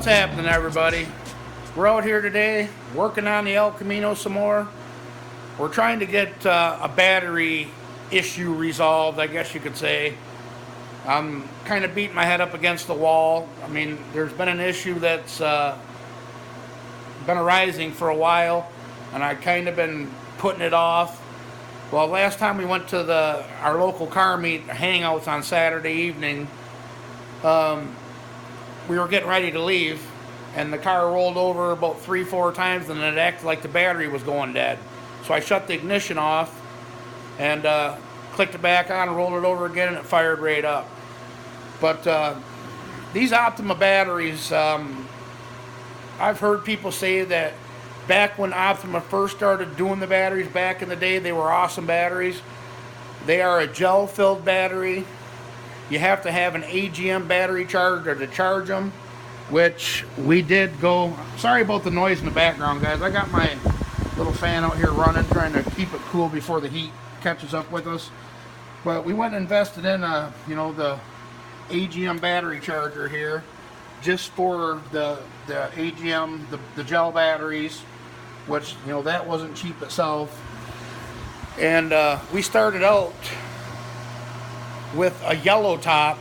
What's happening, everybody? We're out here today working on the El Camino some more. We're trying to get a battery issue resolved, I guess you could say. I'm kind of beating my head up against the wall. I mean, there's been an issue that's been arising for a while, and I've kind of been putting it off. Well, last time we went to our local car meet hangouts on Saturday evening, we were getting ready to leave, and the car rolled over about 3-4 times, and it acted like the battery was going dead. So I shut the ignition off and clicked it back on and rolled it over again, and it fired right up. But these Optima batteries, I've heard people say that back when Optima first started doing the batteries back in the day, they were awesome batteries. They are a gel-filled battery. You have to have an AGM battery charger to charge them, which we did go. Sorry about the noise in the background, guys. I got my little fan out here running, trying to keep it cool before the heat catches up with us. But we went and invested in the AGM battery charger here, just for the AGM, the gel batteries, which that wasn't cheap itself. And we started out with a yellow top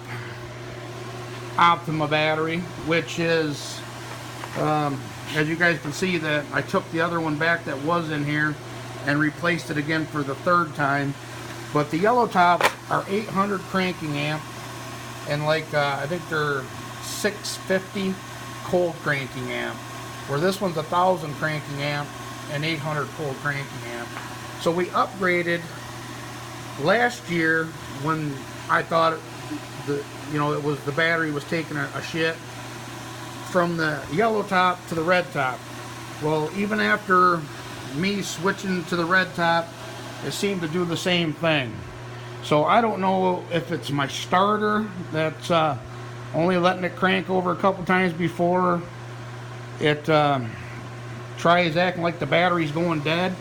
Optima battery, which is, as you guys can see, that I took the other one back that was in here and replaced it again for the third time. But the yellow tops are 800 cranking amp, and I think they're 650 cold cranking amp, where this one's 1000 cranking amp and 800 cold cranking amp. So we upgraded last year when I thought the battery was taking a shit, from the yellow top to the red top. Well, even after me switching to the red top, it seemed to do the same thing. So I don't know if it's my starter that's only letting it crank over a couple times before it tries acting like the battery's going dead.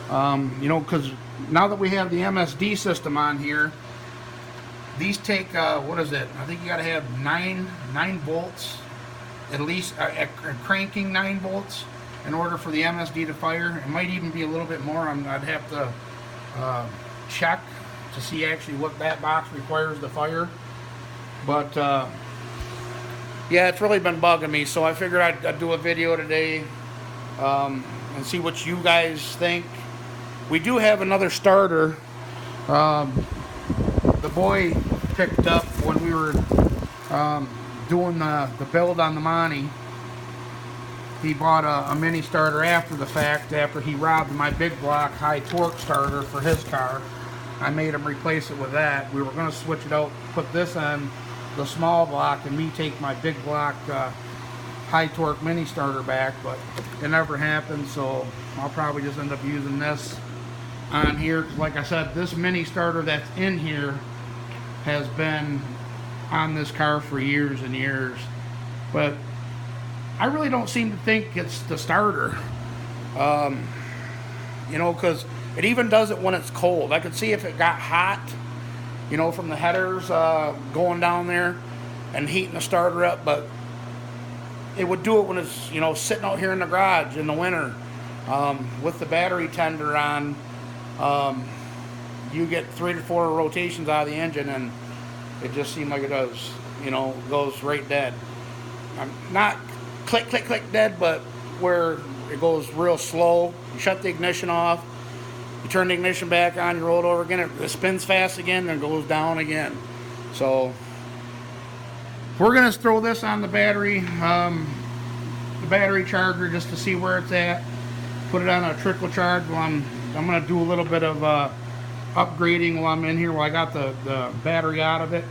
Because now that we have the MSD system on here, these take, what is it? I think you got to have 9 volts, at least, cranking 9 volts in order for the MSD to fire. It might even be a little bit more. I'd have to check to see actually what that box requires to fire. But, yeah, it's really been bugging me, so I figured I'd do a video today and see what you guys think. We do have another starter. The boy picked up when we were doing the build on the Monty. He bought a mini starter after the fact, after he robbed my big block high torque starter for his car. I made him replace it with that. We were going to switch it out, put this on the small block, and me take my big block high torque mini starter back, but it never happened, so I'll probably just end up using this on here. Like I said, this mini starter that's in here has been on this car for years and years, but I really don't seem to think it's the starter, because it even does it when it's cold. I could see if it got hot, from the headers going down there and heating the starter up, but it would do it when it's sitting out here in the garage in the winter with the battery tender on. You get 3 to 4 rotations out of the engine, and it just seemed like it does, goes right dead. Not click, click, click dead, but where it goes real slow. You shut the ignition off, you turn the ignition back on, you roll it over again, it spins fast again, then goes down again. So we're gonna throw this on the battery charger just to see where it's at. Put it on a trickle charge while I'm gonna do a little bit of upgrading while I'm in here, while I got the battery out of it.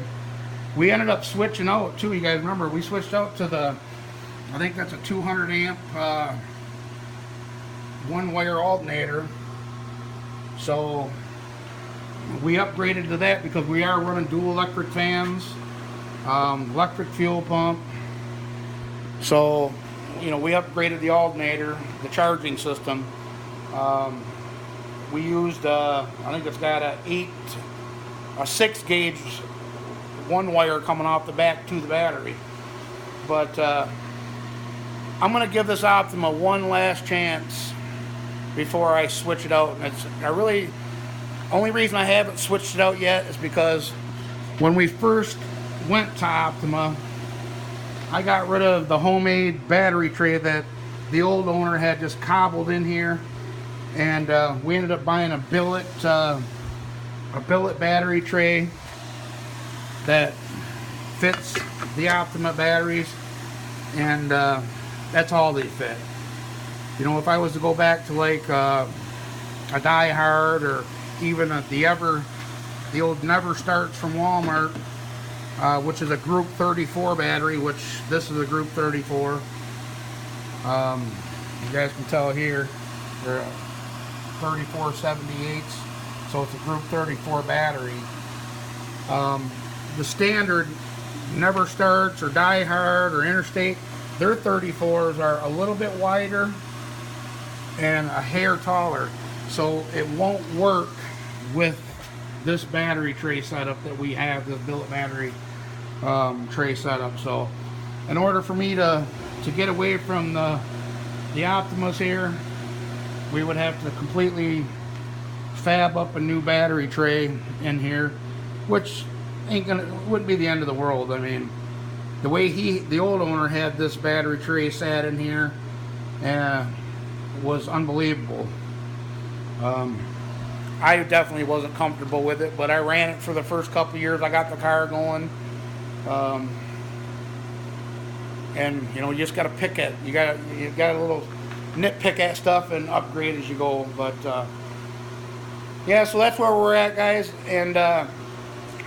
We ended up switching out too. You guys remember we switched out to I think that's a 200 amp one wire alternator. So we upgraded to that because we are running dual electric fans, electric fuel pump. So we upgraded the alternator, the charging system. We used, I think it's got a 6 gauge one wire coming off the back to the battery. But I'm gonna give this Optima one last chance before I switch it out. And only reason I haven't switched it out yet is because when we first went to Optima, I got rid of the homemade battery tray that the old owner had just cobbled in here, and we ended up buying a billet battery tray that fits the Optima batteries, and that's all they fit. You know, if I was to go back to like a Die Hard, or even the old Never Starts from Walmart, which is a Group 34 battery, which this is a Group 34. You guys can tell here, they're 3478s, so it's a Group 34 battery. The standard Never Starts or Die Hard or Interstate, their 34s are a little bit wider and a hair taller, so it won't work with this battery tray setup that we have, this billet battery tray setup. So in order for me to get away from the Optimas here, we would have to completely fab up a new battery tray in here, which wouldn't be the end of the world. I mean, the way the old owner had this battery tray sat in here was unbelievable. I definitely wasn't comfortable with it, but I ran it for the first couple of years I got the car going. And you know, you just got to pick it. You got a little nitpick at stuff and upgrade as you go. But yeah, so that's where we're at, guys. And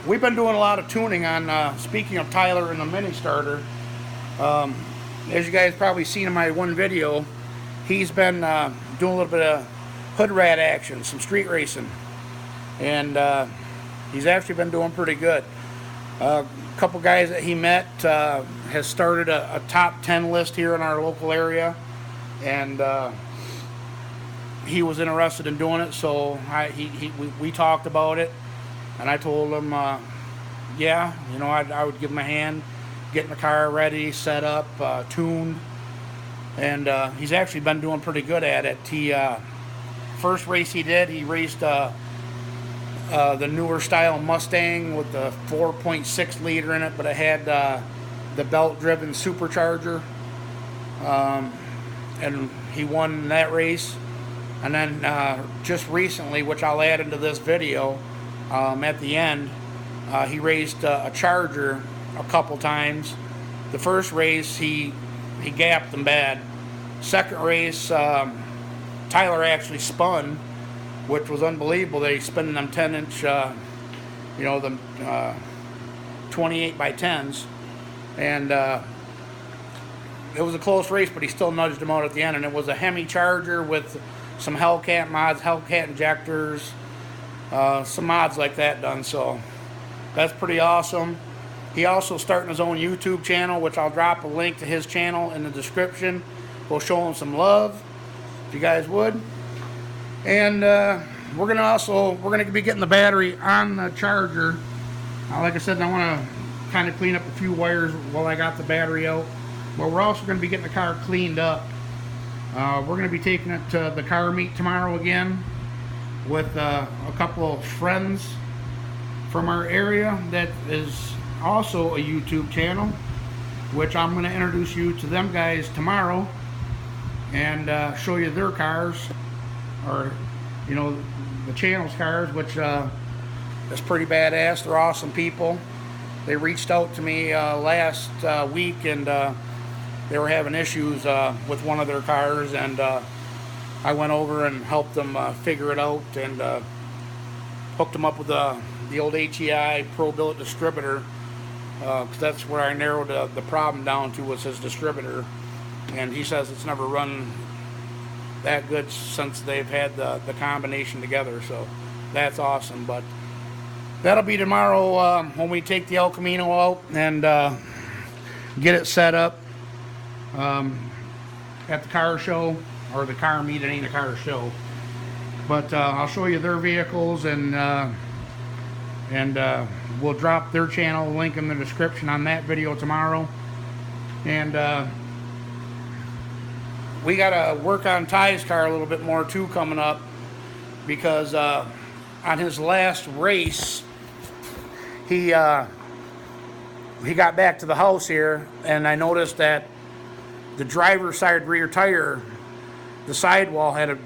we've been doing a lot of tuning on. Speaking of Tyler and the mini starter, as you guys probably seen in my one video, he's been doing a little bit of hood rat action, some street racing, and he's actually been doing pretty good. A couple guys that he met has started a top 10 list here in our local area, and he was interested in doing it, so we talked about it, and I told him, yeah, you know, I would give him a hand getting the car ready, set up, tuned, and he's actually been doing pretty good at it. First race he did, he raced the newer style Mustang with the 4.6 liter in it, but it had the belt-driven supercharger, and he won that race. And then just recently, which I'll add into this video at the end, he raced a Charger a couple times. The first race he gapped them bad. Second race, Tyler actually spun, which was unbelievable. They spinning them 10-inch, you know, the 28 by 10s, and it was a close race, but he still nudged them out at the end. And it was a Hemi Charger with some Hellcat mods, Hellcat injectors, some mods like that done. So that's pretty awesome. He also starting his own YouTube channel, which I'll drop a link to his channel in the description. We'll show him some love, if you guys would. And we're gonna be getting the battery on the Charger. Like I said, I want to kind of clean up a few wires while I got the battery out. But we're also going to be getting the car cleaned up. We're going to be taking it to the car meet tomorrow again with a couple of friends from our area that is also a YouTube channel, which I'm going to introduce you to them guys tomorrow and show you their cars, or you know, the channel's cars, which is pretty badass. They're awesome people. They reached out to me last week, and they were having issues with one of their cars, and I went over and helped them figure it out, and hooked them up with the old HEI Pro Billet distributor, because that's where I narrowed the problem down to, was his distributor. And he says it's never run that good since they've had the combination together, so that's awesome. But that'll be tomorrow when we take the El Camino out and get it set up at the car show, or the car meet. It ain't a car show, but I'll show you their vehicles, and we'll drop their channel link in the description on that video tomorrow. And we got to work on Ty's car a little bit more too coming up, because on his last race, he got back to the house here, and I noticed that the driver's side rear tire, the sidewall had a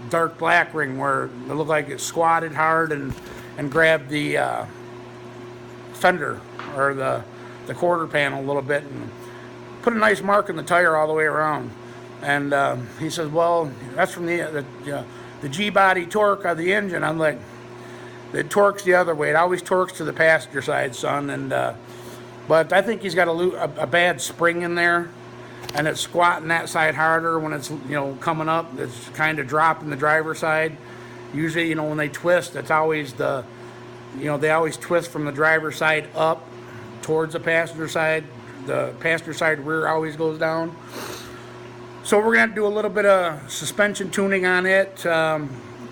dark black ring where it looked like it squatted hard and grabbed the fender or the quarter panel a little bit and put a nice mark in the tire all the way around. And he says, well, that's from the G-body torque of the engine. I'm like, it torques the other way. It always torques to the passenger side, son. And but I think he's got a bad spring in there, and it's squatting that side harder when it's, you know, coming up. It's kind of dropping the driver's side. Usually, you know, when they twist, it's always they always twist from the driver's side up towards the passenger side. The passenger side rear always goes down. So we're going to do a little bit of suspension tuning on it.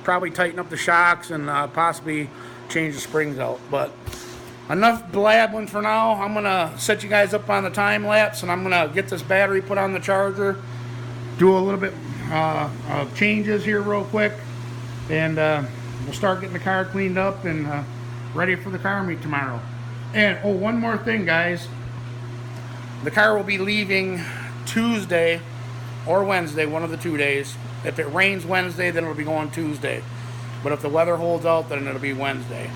Probably tighten up the shocks and possibly change the springs out. But enough blabbing for now. I'm going to set you guys up on the time lapse, and I'm going to get this battery put on the charger, do a little bit of changes here real quick, and we'll start getting the car cleaned up and ready for the car meet tomorrow. And oh, one more thing, guys. The car will be leaving Tuesday or Wednesday, one of the 2 days. If it rains Wednesday, then it'll be going Tuesday. But if the weather holds out, then it'll be Wednesday.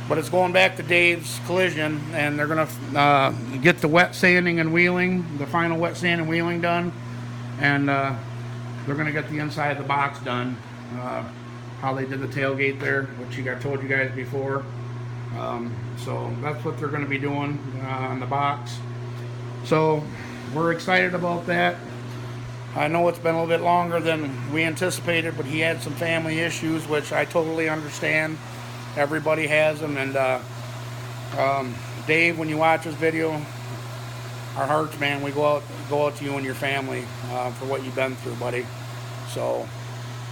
But it's going back to Dave's Collision, and they're going to get the wet sanding and wheeling, the final wet sand and wheeling done. And they're going to get the inside of the box done. How they did the tailgate there, which I told you guys before. So that's what they're going to be doing on the box. So we're excited about that. I know it's been a little bit longer than we anticipated, but he had some family issues, which I totally understand. Everybody has them. And Dave, when you watch this video, our hearts, man, we go out to you and your family for what you've been through, buddy. So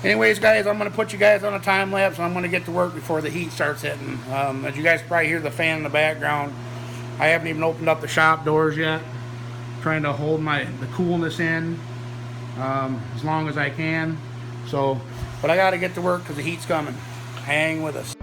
anyways, guys, I'm going to put you guys on a time lapse, and I'm going to get to work before the heat starts hitting. As you guys probably hear the fan in the background, I haven't even opened up the shop doors yet. Trying to hold the coolness in as long as I can. So, but I got to get to work because the heat's coming. Hang with us.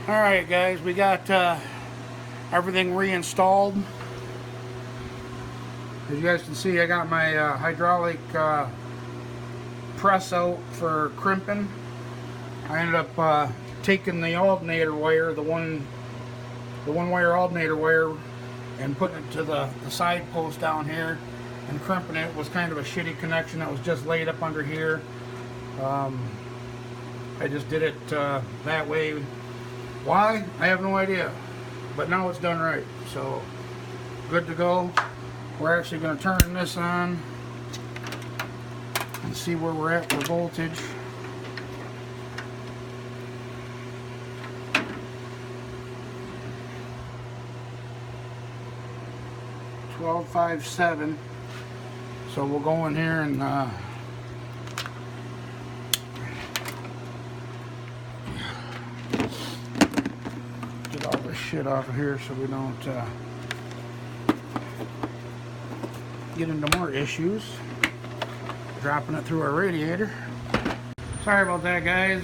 Alright guys, we got everything reinstalled. As you guys can see, I got my hydraulic press out for crimping. I ended up taking the alternator wire, the one wire alternator wire, and putting it to the side post down here and crimping it. It was kind of a shitty connection that was just laid up under here. I just did it that way. Why? I have no idea. But now it's done right. So, good to go. We're actually going to turn this on and see where we're at for voltage. $12.57. So we'll go in here and get all this shit off of here so we don't get into more issues. Dropping it through our radiator. Sorry about that, guys.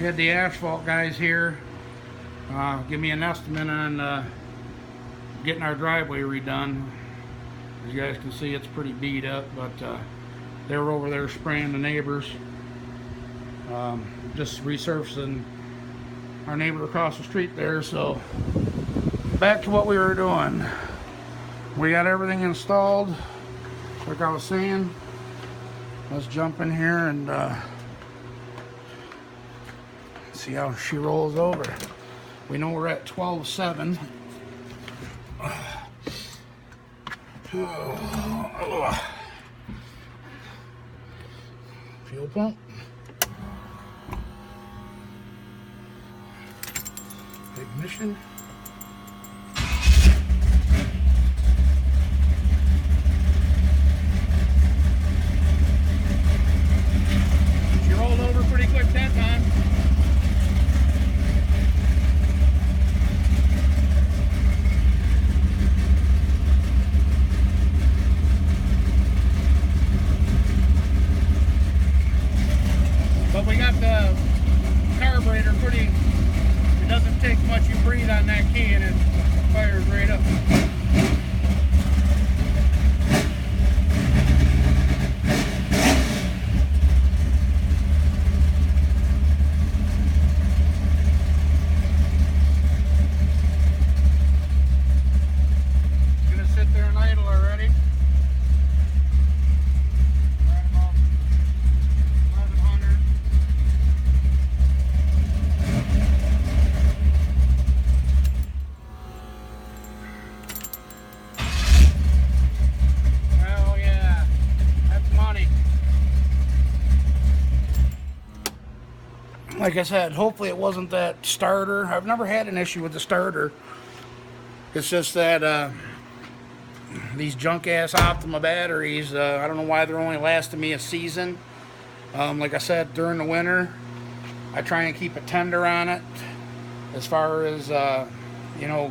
We had the asphalt guys here give me an estimate on getting our driveway redone. As you guys can see, it's pretty beat up, but they were over there spraying the neighbors, just resurfacing our neighbor across the street there. So back to what we were doing. We got everything installed like I was saying. Let's jump in here and see how she rolls over. We know we're at 12.7. Fuel pump. Ignition. like I said, hopefully it wasn't that starter. I've never had an issue with the starter. It's just that these junk ass Optima batteries, I don't know why they're only lasting me a season. Like I said, during the winter, I try and keep a tender on it as far as, you know,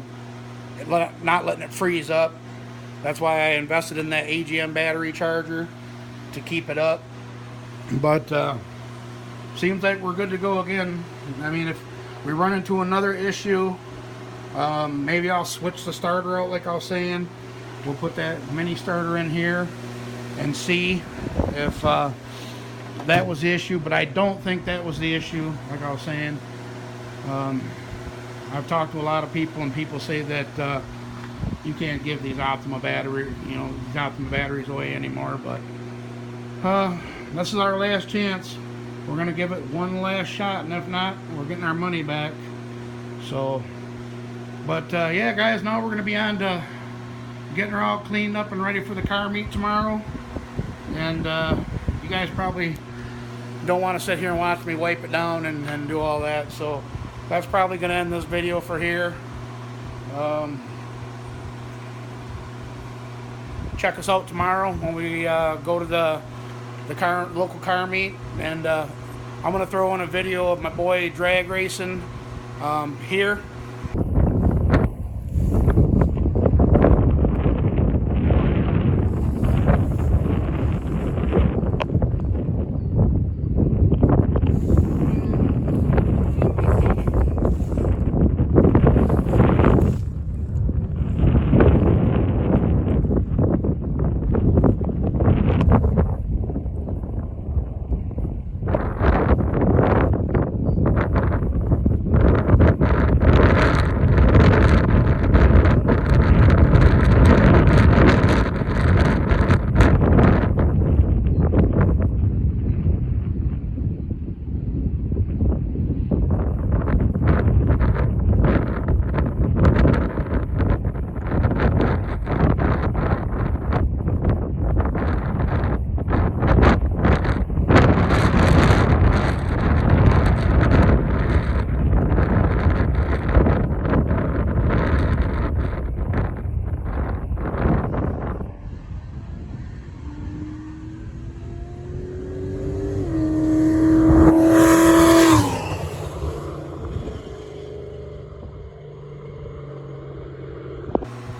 not letting it freeze up. That's why I invested in that AGM battery charger to keep it up. But seems like we're good to go again. I mean, if we run into another issue, maybe I'll switch the starter out like I was saying. We'll put that mini starter in here and see if that was the issue, but I don't think that was the issue, like I was saying. I've talked to a lot of people, and people say that you can't give these Optima batteries away anymore, but this is our last chance. We're going to give it one last shot, and if not, we're getting our money back. So, but yeah, guys, now we're going to be on to getting her all cleaned up and ready for the car meet tomorrow. And you guys probably don't want to sit here and watch me wipe it down and do all that, so that's probably going to end this video for here. Check us out tomorrow when we go to the local car meet, and I'm going to throw in a video of my boy drag racing here.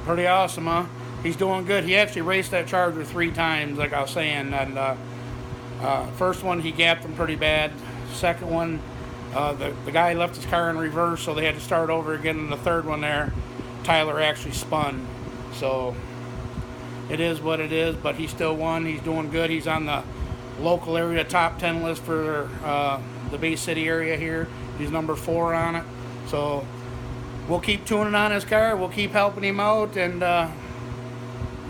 Pretty awesome, huh? He's doing good. He actually raced that Charger 3 times, like I was saying. And first one, he gapped him pretty bad. Second one, the guy left his car in reverse, so they had to start over again. And the third one there, Tyler actually spun. So it is what it is, but he still won. He's doing good. He's on the local area top 10 list for the Bay City area here. He's number 4 on it. So we'll keep tuning on his car. We'll keep helping him out and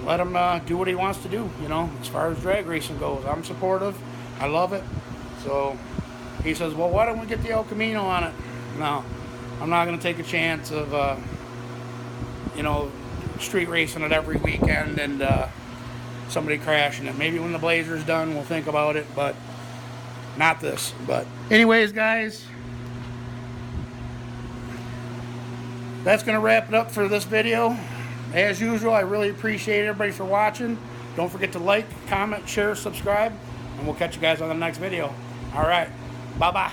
let him do what he wants to do, you know, as far as drag racing goes. I'm supportive. I love it. So he says, well, why don't we get the El Camino on it? No, I'm not going to take a chance of, you know, street racing it every weekend and somebody crashing it. Maybe when the Blazer's done, we'll think about it, but not this. But anyways, guys, that's going to wrap it up for this video. As usual, I really appreciate everybody for watching. Don't forget to like, comment, share, subscribe, and we'll catch you guys on the next video. All right, bye-bye.